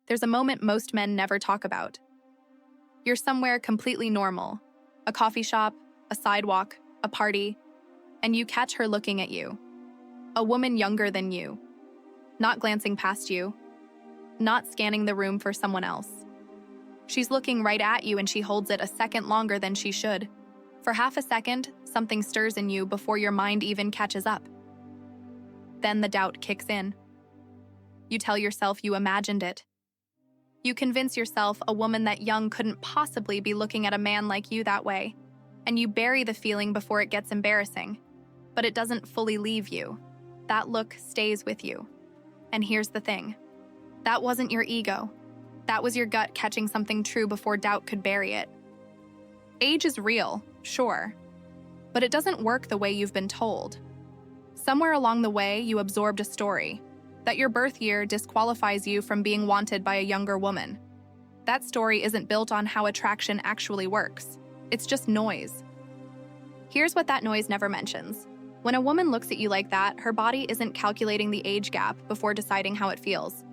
There's a moment most men never talk about. You're somewhere completely normal, a coffee shop, a sidewalk, a party, and you catch her looking at you. A woman younger than you, not glancing past you, not scanning the room for someone else. She's looking right at you and she holds it a second longer than she should. For half a second, something stirs in you before your mind even catches up. Then the doubt kicks in. You tell yourself you imagined it. You convince yourself a woman that young couldn't possibly be looking at a man like you that way, and you bury the feeling before it gets embarrassing. But it doesn't fully leave you. That look stays with you. And here's the thing. That wasn't your ego. That was your gut catching something true before doubt could bury it. Age is real, sure, but it doesn't work the way you've been told. Somewhere along the way, you absorbed a story that your birth year disqualifies you from being wanted by a younger woman. That story isn't built on how attraction actually works. It's just noise. Here's what that noise never mentions. When a woman looks at you like that, her body isn't calculating the age gap before deciding how it feels.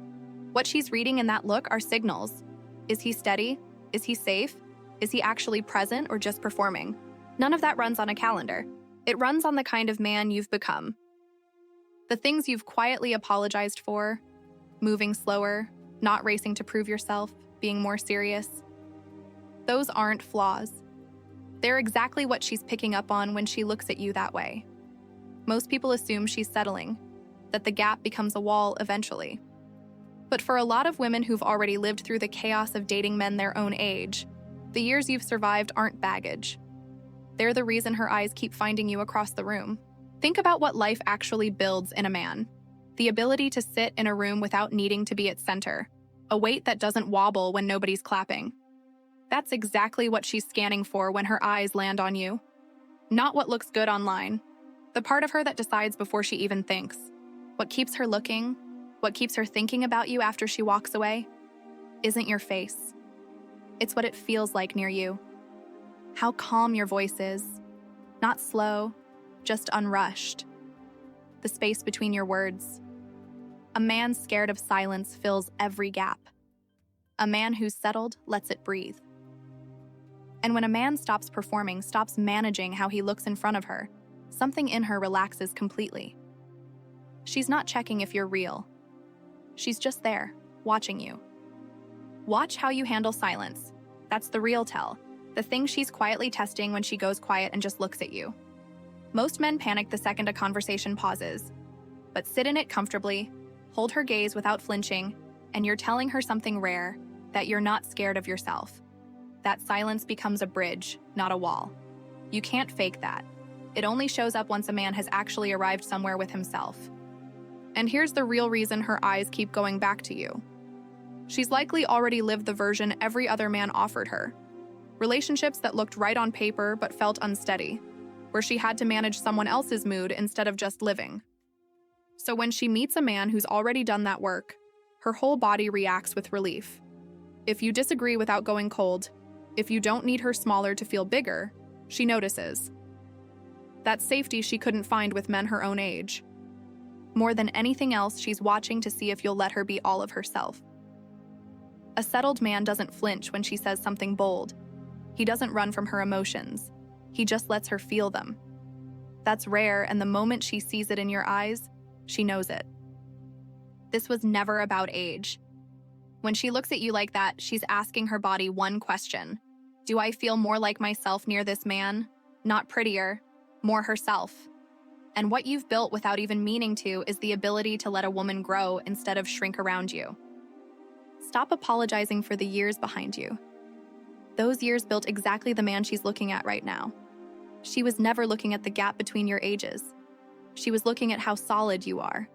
What she's reading in that look are signals. Is he steady? Is he safe? Is he actually present or just performing? None of that runs on a calendar. It runs on the kind of man you've become. The things you've quietly apologized for, moving slower, not racing to prove yourself, being more serious. Those aren't flaws. They're exactly what she's picking up on when she looks at you that way. Most people assume she's settling, that the gap becomes a wall eventually. But for a lot of women who've already lived through the chaos of dating men their own age, the years you've survived aren't baggage. They're the reason her eyes keep finding you across the room. Think about what life actually builds in a man. The ability to sit in a room without needing to be its center. A weight that doesn't wobble when nobody's clapping. That's exactly what she's scanning for when her eyes land on you. Not what looks good online. The part of her that decides before she even thinks. What keeps her looking, what keeps her thinking about you after she walks away, isn't your face. It's what it feels like near you. How calm your voice is. Not slow, just unrushed. The space between your words. A man scared of silence fills every gap. A man who's settled lets it breathe. And when a man stops performing, stops managing how he looks in front of her, something in her relaxes completely. She's not checking if you're real. She's just there, watching you. Watch how you handle silence. That's the real tell. The thing she's quietly testing when she goes quiet and just looks at you. Most men panic the second a conversation pauses. But sit in it comfortably, hold her gaze without flinching, and you're telling her something rare, that you're not scared of yourself. That silence becomes a bridge, not a wall. You can't fake that. It only shows up once a man has actually arrived somewhere with himself. And here's the real reason her eyes keep going back to you. She's likely already lived the version every other man offered her. Relationships that looked right on paper but felt unsteady, where she had to manage someone else's mood instead of just living. So when she meets a man who's already done that work, her whole body reacts with relief. If you disagree without going cold, if you don't need her smaller to feel bigger, she notices. That's safety she couldn't find with men her own age. More than anything else, she's watching to see if you'll let her be all of herself. A settled man doesn't flinch when she says something bold. He doesn't run from her emotions. He just lets her feel them. That's rare, and the moment she sees it in your eyes, she knows it. This was never about age. When she looks at you like that, she's asking her body one question. Do I feel more like myself near this man? Not prettier, more herself. And what you've built without even meaning to is the ability to let a woman grow instead of shrink around you. Stop apologizing for the years behind you. Those years built exactly the man she's looking at right now. She was never looking at the gap between your ages. She was looking at how solid you are.